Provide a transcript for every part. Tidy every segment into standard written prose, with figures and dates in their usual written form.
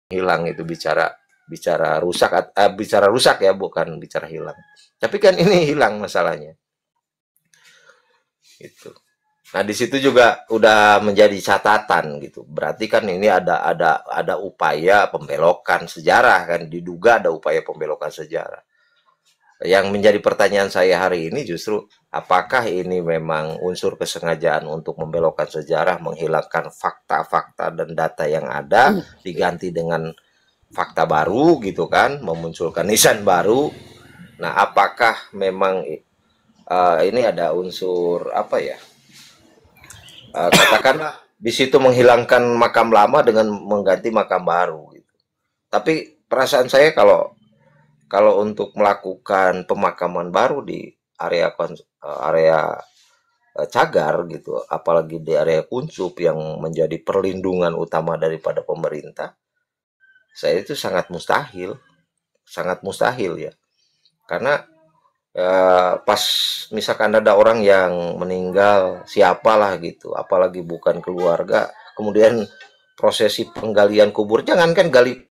hilang itu bicara bicara rusak bicara rusak ya, bukan bicara hilang. Tapi kan ini hilang masalahnya. Itu. Nah, di situ juga udah menjadi catatan gitu. Berarti kan ini ada upaya pembelokan sejarah kan, diduga ada upaya pembelokan sejarah. Yang menjadi pertanyaan saya hari ini justru apakah ini memang unsur kesengajaan untuk membelokkan sejarah, menghilangkan fakta-fakta dan data yang ada, diganti dengan fakta baru gitu kan, memunculkan nisan baru. Nah, apakah memang ini ada unsur apa ya? Katakanlah di situ menghilangkan makam lama dengan mengganti makam baru gitu. Tapi perasaan saya kalau kalau untuk melakukan pemakaman baru di area cagar gitu, apalagi di area kuncup yang menjadi perlindungan utama daripada pemerintah, saya itu sangat mustahil ya. Karena pas misalkan ada orang yang meninggal, siapalah gitu, apalagi bukan keluarga, kemudian prosesi penggalian kubur, jangankan gali.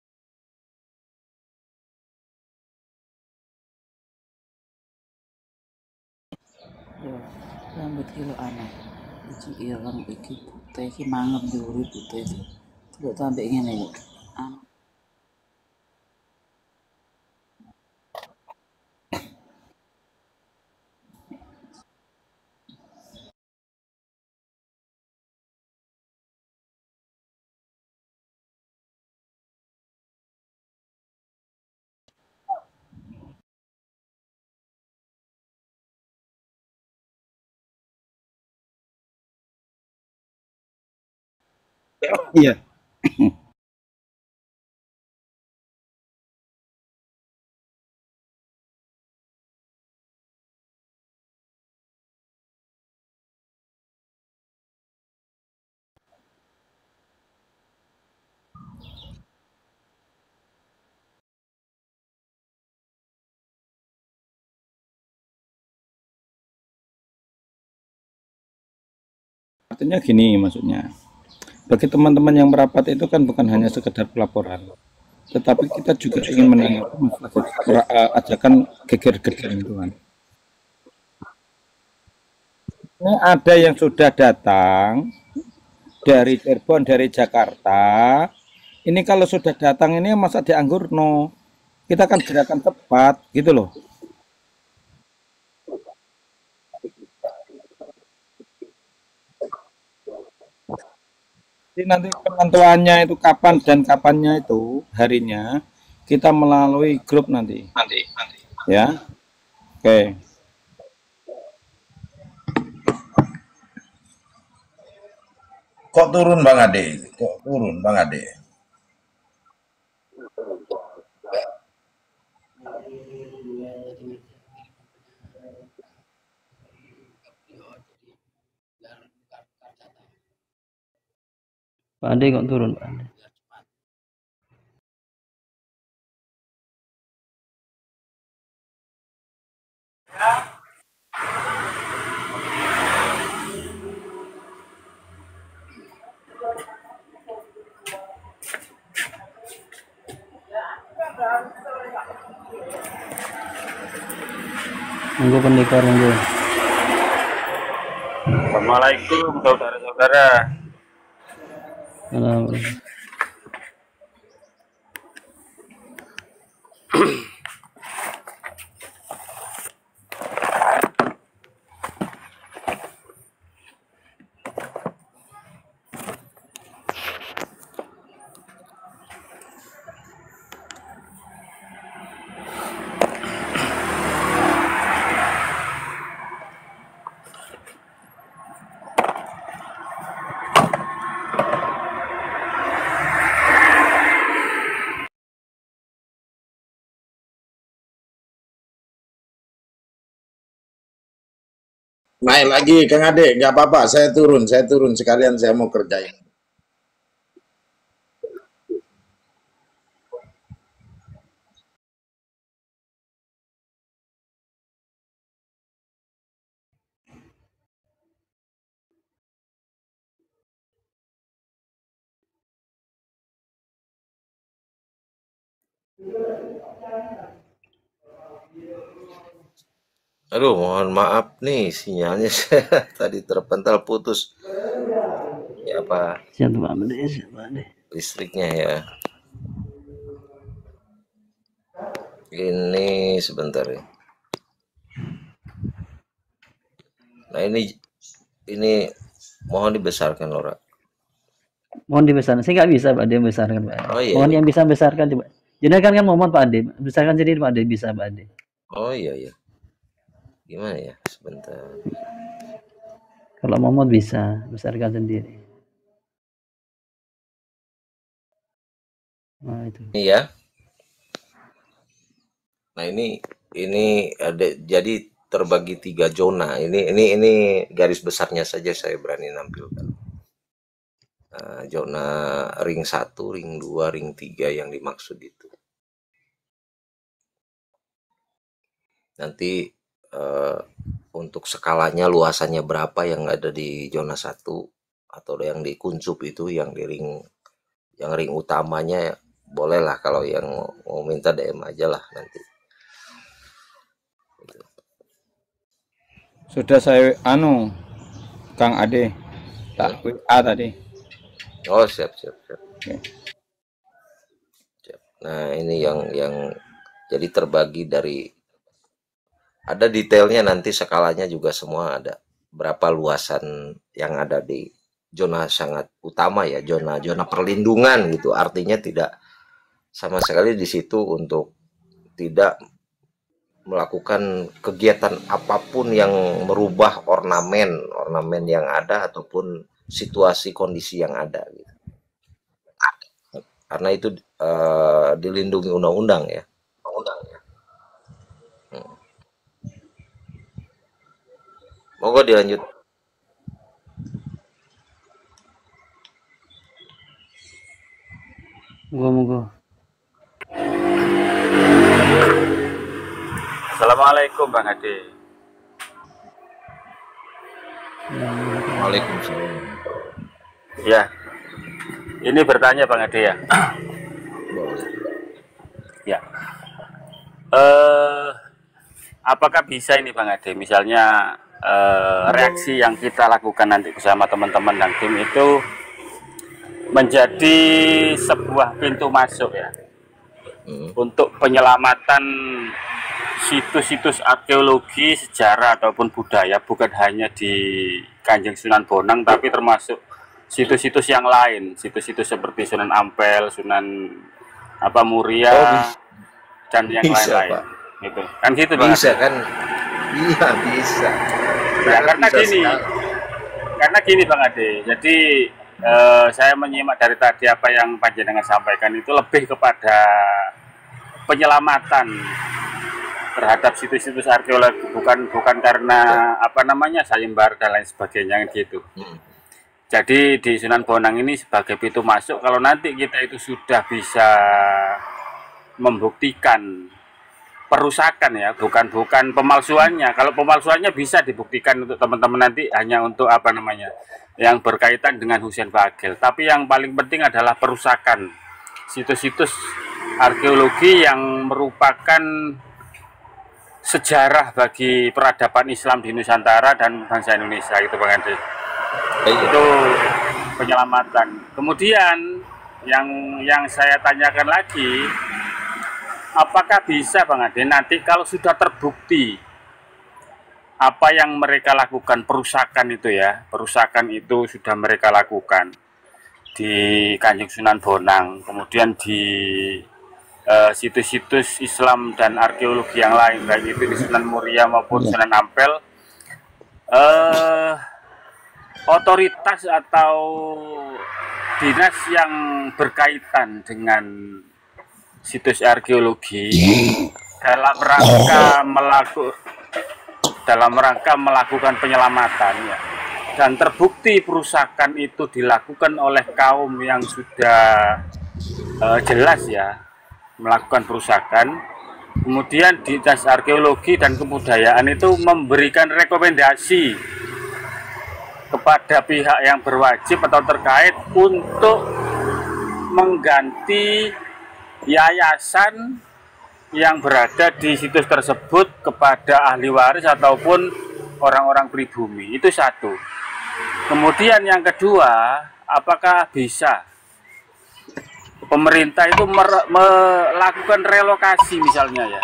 Yo, rambut kilo anak. Iki ireng iki putih iki mangep juri putih iki. Mbok tambah ngene iki. Anu, Iya, artinya gini maksudnya. Bagi teman-teman yang merapat itu kan bukan hanya sekedar pelaporan, tetapi kita juga ingin menanggapi masalah ajakan geger-geger itu kan. Ini ada yang sudah datang dari Cirebon, dari Jakarta. Ini kalau sudah datang ini masa dianggur no. Kita kan gerakan cepat gitu loh. Jadi nanti penentuannya itu kapan dan kapannya itu harinya kita melalui grup nanti. Ya. Oke. Kok turun Bang Ade? Kok turun Bang Ade? Pak Ade kok turun, Pak Ade? Monggo pendekar, monggo. Assalamualaikum saudara-saudara. Salam. Naik lagi Kang Ade, nggak apa-apa, saya turun sekalian saya mau kerjain. Aduh, mohon maaf nih sinyalnya saya tadi terpental putus. Ya apa Siap Pak Ade, siap Pak Ade. listriknya ya. Ini sebentar ya. Nah ini mohon dibesarkan Lora. Mohon dibesarkan. Saya nggak bisa Pak Ade membesarkan Pak Ade. Oh iya, Mohon iya. yang bisa besarkan coba. Jadi kan mohon Pak Ade, besarkan sendiri Pak Ade, bisa Pak Ade. Oh iya ya. Gimana ya? Sebentar. Kalau Momot bisa besarkan sendiri. Nah itu. Ini ya. Nah ini ada jadi terbagi 3 zona. Ini garis besarnya saja saya berani nampilkan. Zona ring 1, ring 2, ring 3 yang dimaksud itu. Nanti untuk skalanya luasannya berapa yang ada di zona 1 atau yang di kuncup itu yang di ring utamanya bolehlah kalau yang mau minta DM aja lah nanti. Sudah saya Kang Ade tak WA tadi. Oh siap. Oke. Siap. Nah ini yang jadi terbagi dari ada detailnya nanti skalanya juga semua ada berapa luasan yang ada di zona sangat utama ya, zona perlindungan gitu, artinya tidak sama sekali di situ untuk tidak melakukan kegiatan apapun yang merubah ornamen yang ada ataupun situasi kondisi yang ada gitu. Karena itu dilindungi undang-undang ya. Monggo dilanjut. Moga-moga. Assalamualaikum Bang Ade. Waalaikumsalam. Ya, ini bertanya Bang Ade ya. Boleh. Ya. Apakah bisa ini Bang Ade, misalnya reaksi yang kita lakukan nanti bersama teman-teman dan tim itu menjadi sebuah pintu masuk ya untuk penyelamatan situs-situs arkeologi, sejarah ataupun budaya, bukan hanya di Kanjeng Sunan Bonang tapi termasuk situs-situs yang lain, situs-situs seperti Sunan Ampel, Sunan Muria dan yang bisa, lain-lain. Pak. Gitu. Kan gitu Bang. Bisa kan? Iya, bisa. Ya, karena bisa gini. sekali. Karena gini Bang Ade. Jadi saya menyimak dari tadi apa yang Panjenengan sampaikan itu lebih kepada penyelamatan terhadap situs-situs arkeologi, bukan karena sayembara dan lain sebagainya gitu. Jadi di Sunan Bonang ini sebagai pintu masuk, kalau nanti kita itu sudah bisa membuktikan perusakan ya, bukan pemalsuannya. Kalau pemalsuannya bisa dibuktikan untuk teman-teman nanti hanya untuk yang berkaitan dengan Husein Bagel. Tapi yang paling penting adalah perusakan situs-situs arkeologi yang merupakan sejarah bagi peradaban Islam di Nusantara dan bangsa Indonesia gitu Bang Ade. Itu penyelamatan. Kemudian yang saya tanyakan lagi, apakah bisa Bang Ade nanti kalau sudah terbukti apa yang mereka lakukan, perusakan itu sudah mereka lakukan di Kanjeng Sunan Bonang, kemudian di situs-situs Islam dan arkeologi yang lain, baik itu di Sunan Muria maupun Sunan Ampel, otoritas atau dinas yang berkaitan dengan situs arkeologi dalam rangka melakukan penyelamatan ya, dan terbukti perusakan itu dilakukan oleh kaum yang sudah jelas ya melakukan perusakan, kemudian Dinas Arkeologi dan Kebudayaan itu memberikan rekomendasi kepada pihak yang berwajib atau terkait untuk mengganti yayasan yang berada di situs tersebut kepada ahli waris ataupun orang-orang pribumi. Itu satu. Kemudian yang kedua, apakah bisa pemerintah itu melakukan relokasi misalnya ya?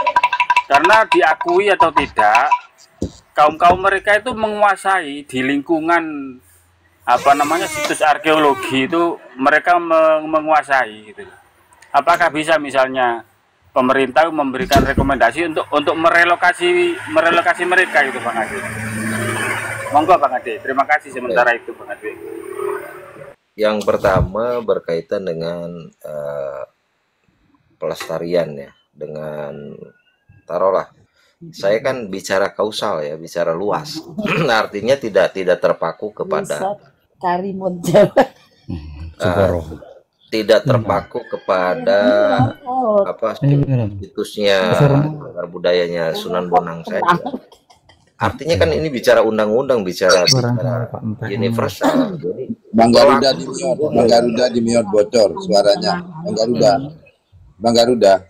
Karena diakui atau tidak, kaum-kaum mereka itu menguasai di lingkungan situs arkeologi itu, mereka menguasai gitu. Apakah bisa misalnya pemerintah memberikan rekomendasi untuk merelokasi mereka itu, Bang Ade? Monggo Bang Ade, terima kasih sementara itu Bang Ade. Yang pertama berkaitan dengan pelestarian ya, dengan taruhlah saya kan bicara kausal ya, bicara luas. Artinya tidak terpaku kepada Karimun Jawa. tidak terpaku kepada situsnya cagar budayanya Sunan Bonang saja. Artinya kan ini bicara undang-undang, bicara universal. Jadi Bang Garuda di mute bocor suaranya. Bang Garuda.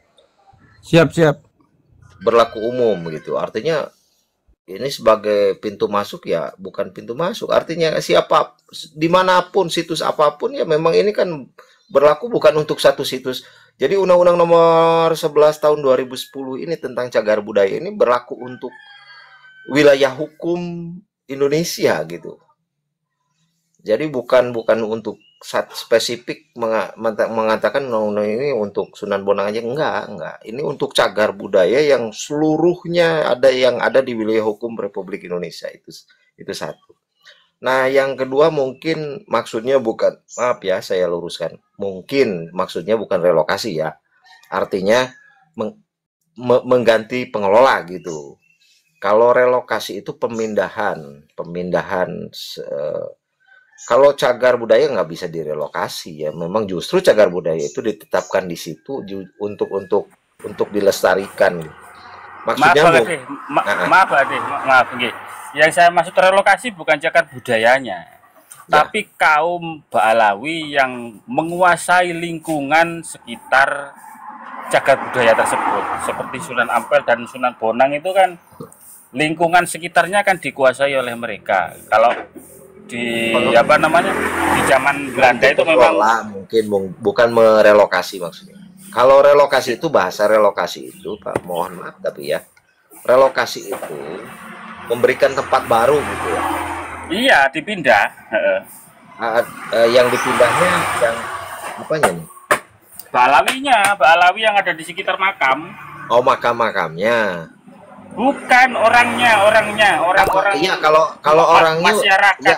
Siap. Berlaku umum gitu. Artinya ini sebagai pintu masuk ya, bukan pintu masuk. Artinya siapa dimanapun situs apapun ya memang ini kan berlaku bukan untuk satu situs. Jadi Undang-Undang Nomor 11 Tahun 2010 ini tentang cagar budaya ini berlaku untuk wilayah hukum Indonesia gitu. Jadi bukan untuk spesifik mengatakan undang-undang ini untuk Sunan Bonang aja, enggak. Ini untuk cagar budaya yang seluruhnya yang ada di wilayah hukum Republik Indonesia, itu satu. Nah, yang kedua mungkin maksudnya bukan, maaf ya saya luruskan, mungkin maksudnya bukan relokasi ya, artinya mengganti pengelola gitu. Kalau relokasi itu pemindahan. Kalau cagar budaya nggak bisa direlokasi ya. Memang justru cagar budaya itu ditetapkan di situ untuk dilestarikan. Maksudnya maaf Ade. Yang saya maksud relokasi bukan cagar budayanya, tapi kaum Ba'alawi yang menguasai lingkungan sekitar cagar budaya tersebut, seperti Sunan Ampel dan Sunan Bonang itu kan lingkungan sekitarnya kan dikuasai oleh mereka. Kalau di di zaman Belanda itu memang mungkin bukan merelokasi maksudnya. Kalau relokasi itu bahasa relokasi itu Pak, mohon maaf tapi ya, relokasi itu memberikan tempat baru gitu ya. Iya, dipindah. Yang dipindahnya yang apanya nih? Ba'alawi yang ada di sekitar makam. Oh, makam-makamnya. Bukan orang-orang. Iya, kalau orangnya masyarakat. Ya,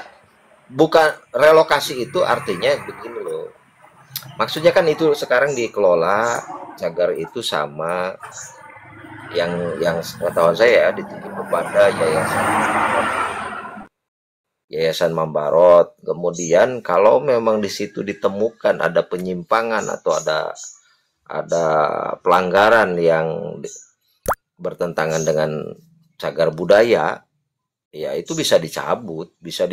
bukan relokasi itu artinya begini loh. Maksudnya kan itu sekarang dikelola cagar itu sama yang pengetahuan saya dititip kepada Yayasan Mambarot. Kemudian kalau memang di situ ditemukan ada penyimpangan atau ada pelanggaran yang bertentangan dengan cagar budaya, ya itu bisa dicabut, bisa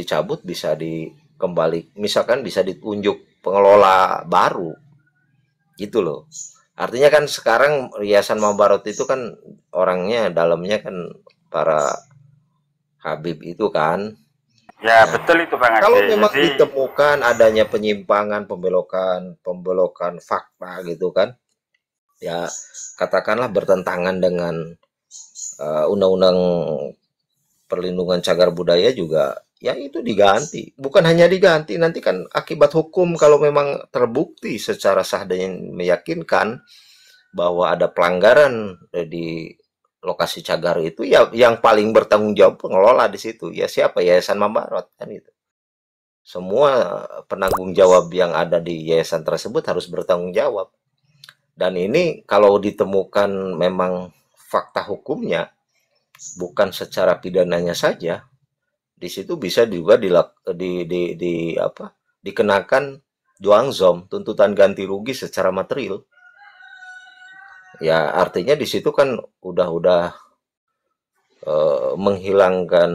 dikembali, misalkan bisa ditunjuk pengelola baru, gitu loh. Artinya kan sekarang Yayasan Mambarot itu kan orangnya dalamnya kan para Habib itu kan. Ya, betul itu Bang Ade. Kalau memang ditemukan adanya penyimpangan, pembelokan fakta gitu kan, ya katakanlah bertentangan dengan undang-undang perlindungan cagar budaya juga, ya itu diganti. Bukan hanya diganti, nanti kan akibat hukum kalau memang terbukti secara sah dan meyakinkan bahwa ada pelanggaran di lokasi cagar itu, ya yang paling bertanggung jawab pengelola di situ. Ya siapa? Yayasan Mambarot kan itu. Semua penanggung jawab yang ada di yayasan tersebut harus bertanggung jawab. Dan ini kalau ditemukan memang fakta hukumnya, bukan secara pidananya saja, di situ bisa juga dikenakan juangzom, tuntutan ganti rugi secara material. Ya artinya di situ kan udah menghilangkan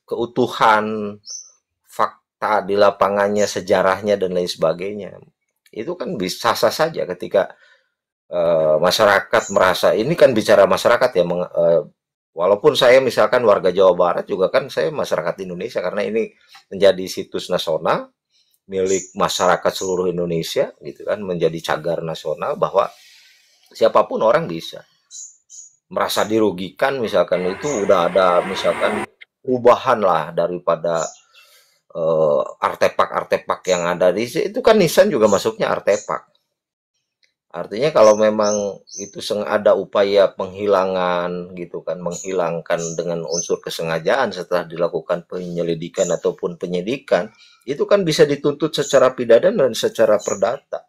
keutuhan fakta di lapangannya, sejarahnya dan lain sebagainya. Itu kan bisa sah saja ketika masyarakat merasa ini kan bicara masyarakat ya, walaupun saya misalkan warga Jawa Barat juga kan saya masyarakat Indonesia karena ini menjadi situs nasional milik masyarakat seluruh Indonesia gitu kan, menjadi cagar nasional bahwa siapapun orang bisa merasa dirugikan misalkan itu udah ada misalkan perubahan lah daripada artefak-artefak yang ada di situ, itu kan nisan juga masuknya artefak. Artinya kalau memang itu ada upaya penghilangan gitu kan, menghilangkan dengan unsur kesengajaan setelah dilakukan penyelidikan ataupun penyidikan, itu kan bisa dituntut secara pidana dan secara perdata.